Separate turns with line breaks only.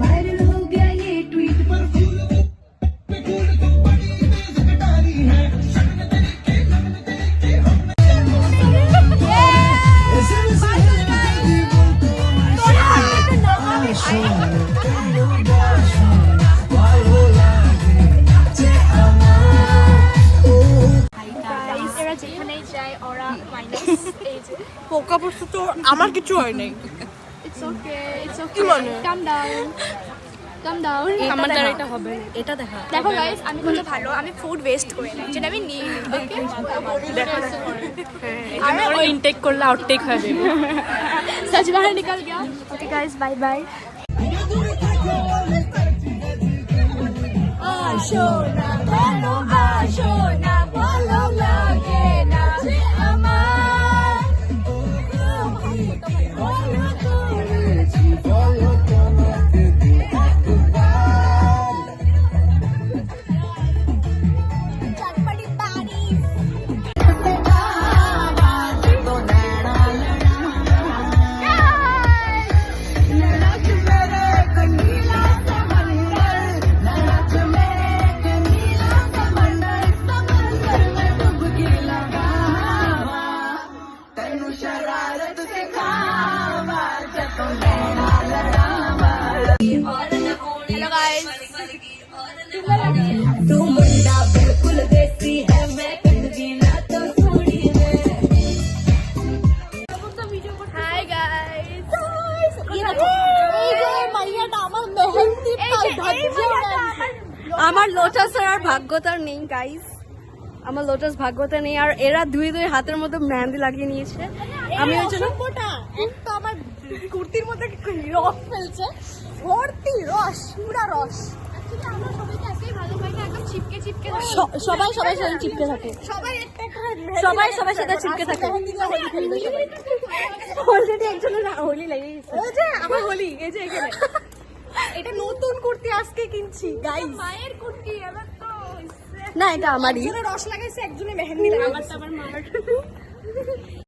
Viral हो गया ये ट्वीट पर
পোকা পড়ছে তো আমার কিছু হয় নাই।
It's okay, it's okay. Calm down. Calm down.
আমার দ্বারা এটা হবে না। এটা দেখা
দেখো গাইস, আমি কত ভালো, আমি ফুড ওয়েস্ট করি না, যেটা আমি নিই। ওকে,
আমি ওই ইনটেক করলে আউটটেক হয়ে যাবে।
सच बाहर निकल गया। Okay guys, bye bye. आशो ना बोलो, आशो ना बोलो, लगे ना আমার। हेलो गाइस, तू मुंडा बिल्कुल देसी है, मैं कंजी ना तो थोड़ी है। हाय गाइस, ये देखो, এই যে মাইয়াটা আমার মেহেন্দি
আমার লোটাসের আর ভাগ্যতার নেই গাইস, আমার লোটাস ভাগ্যতা নেই। আর এরা দুই দুই হাতের মধ্যে মেহেন্দি লাগিয়ে নিয়েছে। আমি ওই জন্য
একটা আমার কুর্তির মধ্যে রস ফেলছে, ভর্তি রস, পুরা রস। আমরা সবাইকে এতই ভালো পাই না, একদম চিপকে চিপকে
সবাই সবাই সাথে চিপকে থাকে,
সবাই একটা
সবাই সবার সাথে চিপকে থাকে। অলরেডি একজনের হোলি লেগে গেছে।
ওই যে আমার হোলি, এই যে এখানে এটা নতুন কুর্তি আজকে কিনছি গাইস, মায়ের কুর্তি। এবার তো
না এটা আমারই।
রস লাগাইছে, একজনে মেহেন্দি লাগাইছে, আমারটা আমার মার।